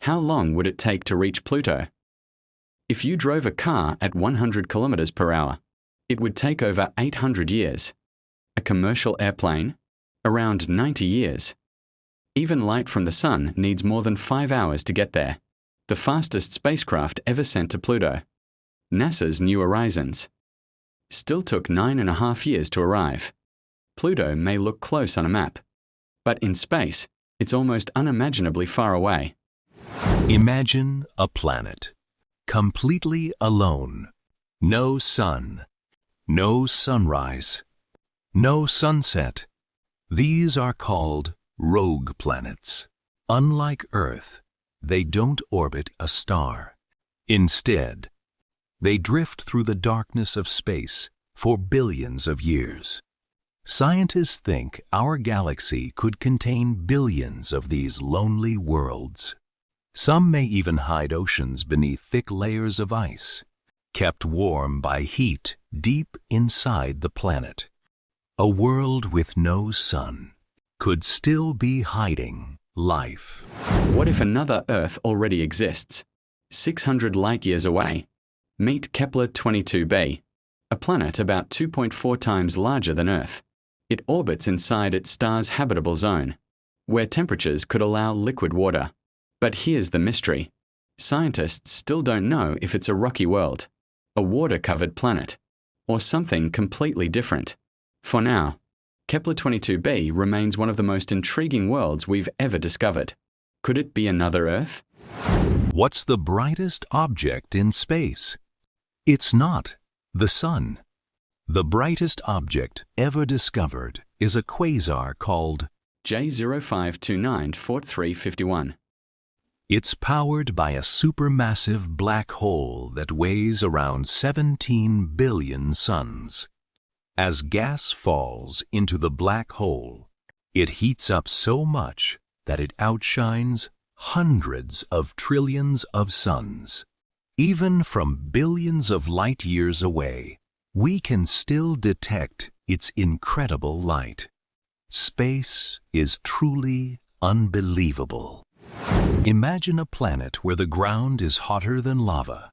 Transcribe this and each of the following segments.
How long would it take to reach Pluto? If you drove a car at 100 kilometers per hour, it would take over 800 years. A commercial airplane? Around 90 years. Even light from the sun needs more than 5 hours to get there. The fastest spacecraft ever sent to Pluto. NASA's New Horizons. Still took 9.5 years to arrive. Pluto may look close on a map, but in space, it's almost unimaginably far away. Imagine a planet, completely alone. No sun, no sunrise, no sunset. These are called rogue planets. Unlike Earth, they don't orbit a star. Instead, they drift through the darkness of space for billions of years. Scientists think our galaxy could contain billions of these lonely worlds. Some may even hide oceans beneath thick layers of ice, kept warm by heat deep inside the planet. A world with no sun could still be hiding life. What if another Earth already exists? 600 light-years away. Meet Kepler-22b, a planet about 2.4 times larger than Earth. It orbits inside its star's habitable zone, where temperatures could allow liquid water. But here's the mystery. Scientists still don't know if it's a rocky world, a water-covered planet, or something completely different. For now, Kepler-22b remains one of the most intriguing worlds we've ever discovered. Could it be another Earth? What's the brightest object in space? It's not the sun. The brightest object ever discovered is a quasar called J05294351. It's powered by a supermassive black hole that weighs around 17 billion suns. As gas falls into the black hole, it heats up so much that it outshines hundreds of trillions of suns. Even from billions of light years away, we can still detect its incredible light. Space is truly unbelievable. Imagine a planet where the ground is hotter than lava.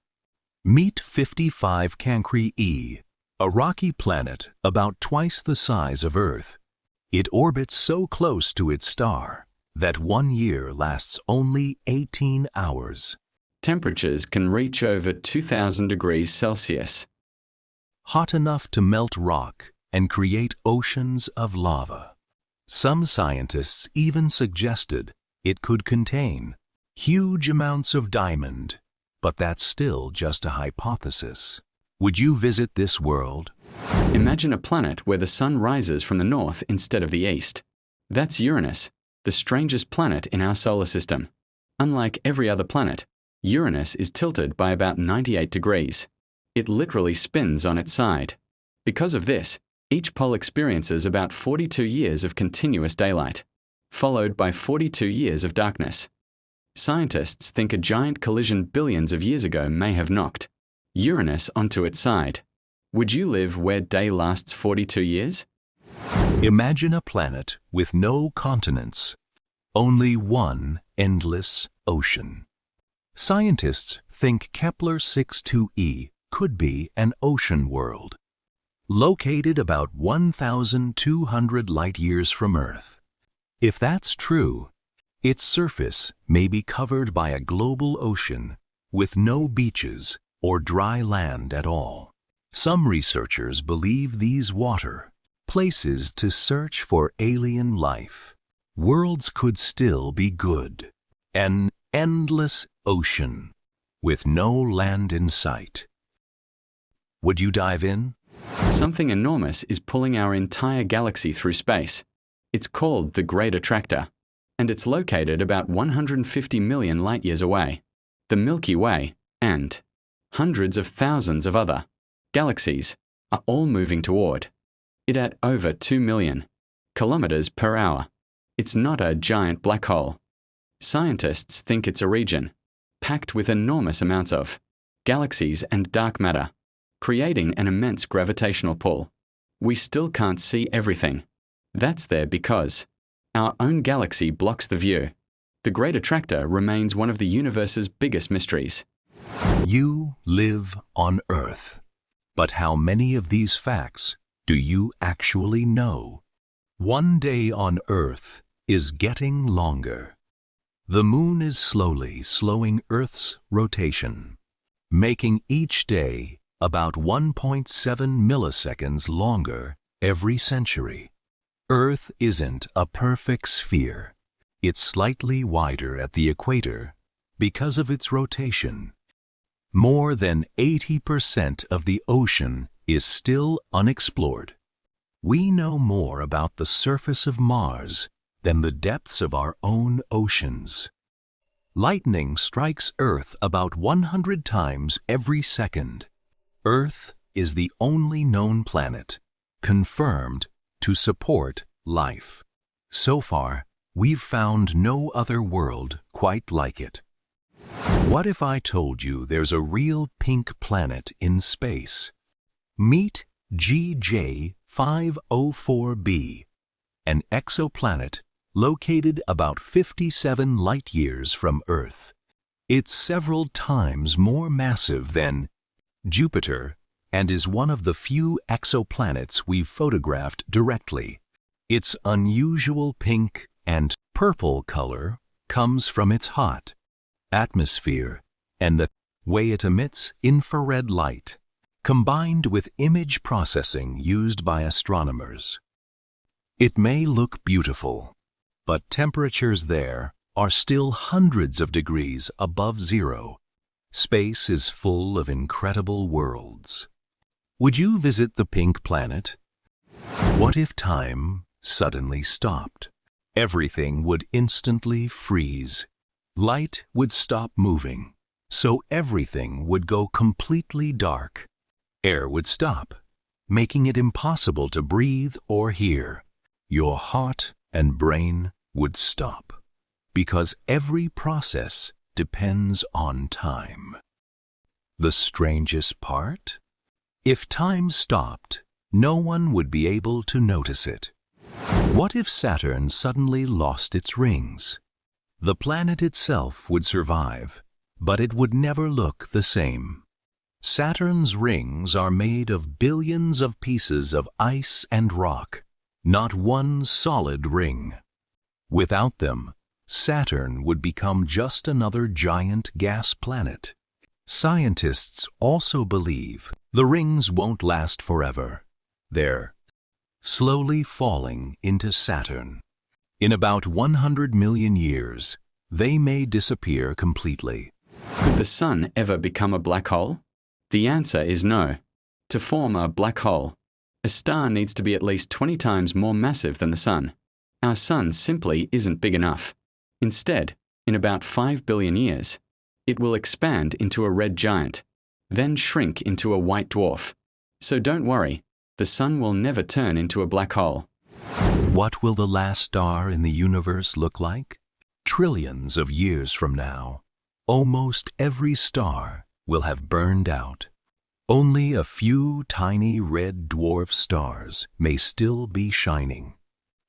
Meet 55 Cancri e, a rocky planet about twice the size of Earth. It orbits so close to its star that 1 year lasts only 18 hours. Temperatures can reach over 2,000 degrees Celsius. Hot enough to melt rock and create oceans of lava. Some scientists even suggested it could contain huge amounts of diamond, but that's still just a hypothesis. Would you visit this world? Imagine a planet where the sun rises from the north instead of the east. That's Uranus, the strangest planet in our solar system. Unlike every other planet, Uranus is tilted by about 98 degrees. It literally spins on its side. Because of this, each pole experiences about 42 years of continuous daylight, followed by 42 years of darkness. Scientists think a giant collision billions of years ago may have knocked Uranus onto its side. Would you live where day lasts 42 years? Imagine a planet with no continents, only one endless ocean. Scientists think Kepler-62e could be an ocean world, located about 1,200 light-years from Earth. If that's true, its surface may be covered by a global ocean with no beaches or dry land at all. Some researchers believe these water places to search for alien life. Worlds could still be good. An endless ocean with no land in sight. Would you dive in? Something enormous is pulling our entire galaxy through space. It's called the Great Attractor, and it's located about 150 million light-years away. The Milky Way and hundreds of thousands of other galaxies are all moving toward it at over 2 million kilometers per hour. It's not a giant black hole. Scientists think it's a region packed with enormous amounts of galaxies and dark matter, creating an immense gravitational pull. We still can't see everything. That's there because our own galaxy blocks the view. The Great Attractor remains one of the universe's biggest mysteries. You live on Earth. But how many of these facts do you actually know? One day on Earth is getting longer. The moon is slowing Earth's rotation, making each day about 1.7 milliseconds longer every century. Earth isn't a perfect sphere. It's slightly wider at the equator because of its rotation. More than 80% of the ocean is still unexplored. We know more about the surface of Mars than the depths of our own oceans. Lightning strikes Earth about 100 times every second. Earth is the only known planet confirmed to support life. So far, we've found no other world quite like it. What if I told you there's a real pink planet in space? Meet GJ504b, an exoplanet located about 57 light-years from Earth. It's several times more massive than Jupiter and is one of the few exoplanets we've photographed directly. Its unusual pink and purple color comes from its hot atmosphere and the way it emits infrared light, combined with image processing used by astronomers. It may look beautiful, but temperatures there are still hundreds of degrees above zero. Space is full of incredible worlds. Would you visit the pink planet? What if time suddenly stopped? Everything would instantly freeze. Light would stop moving, so everything would go completely dark. Air would stop, making it impossible to breathe or hear. Your heart and brain would stop, because every process depends on time. The strangest part? If time stopped, no one would be able to notice it. What if Saturn suddenly lost its rings? The planet itself would survive, but it would never look the same. Saturn's rings are made of billions of pieces of ice and rock, not one solid ring. Without them, Saturn would become just another giant gas planet. Scientists also believe the rings won't last forever. They're slowly falling into Saturn. In about 100 million years, they may disappear completely. Could the Sun ever become a black hole? The answer is no. To form a black hole, a star needs to be at least 20 times more massive than the Sun. Our Sun simply isn't big enough. Instead, in about 5 billion years, it will expand into a red giant, then shrink into a white dwarf. So don't worry, the Sun will never turn into a black hole. What will the last star in the universe look like? Trillions of years from now, almost every star will have burned out. Only a few tiny red dwarf stars may still be shining.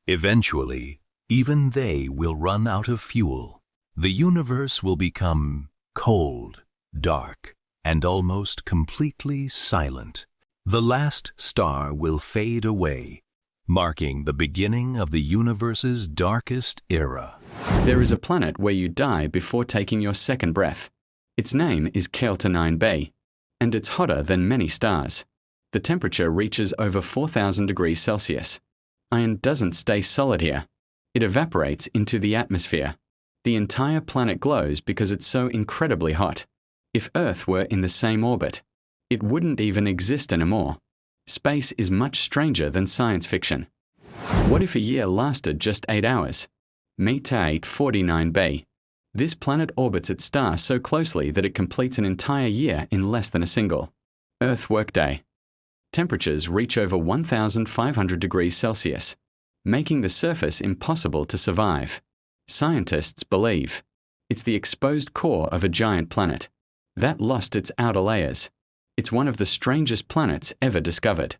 Eventually, even they will run out of fuel. The universe will become cold, dark, and almost completely silent. The last star will fade away, marking the beginning of the universe's darkest era. There is a planet where you die before taking your second breath. Its name is Kelta 9b, and it's hotter than many stars. The temperature reaches over 4,000 degrees Celsius. Iron doesn't stay solid here. It evaporates into the atmosphere. The entire planet glows because it's so incredibly hot. If Earth were in the same orbit, it wouldn't even exist anymore. Space is much stranger than science fiction. What if a year lasted just 8 hours? Meet 849b. This planet orbits its star so closely that it completes an entire year in less than a single Earth workday. Temperatures reach over 1,500 degrees Celsius, making the surface impossible to survive. Scientists believe it's the exposed core of a giant planet that lost its outer layers. It's one of the strangest planets ever discovered.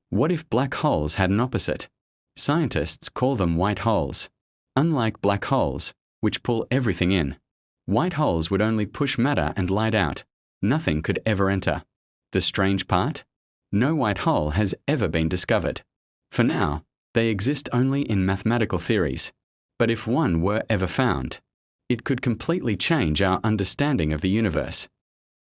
What if black holes had an opposite? Scientists call them white holes. Unlike black holes, which pull everything in. White holes would only push matter and light out. Nothing could ever enter. The strange part? No white hole has ever been discovered. For now, they exist only in mathematical theories. But if one were ever found, it could completely change our understanding of the universe.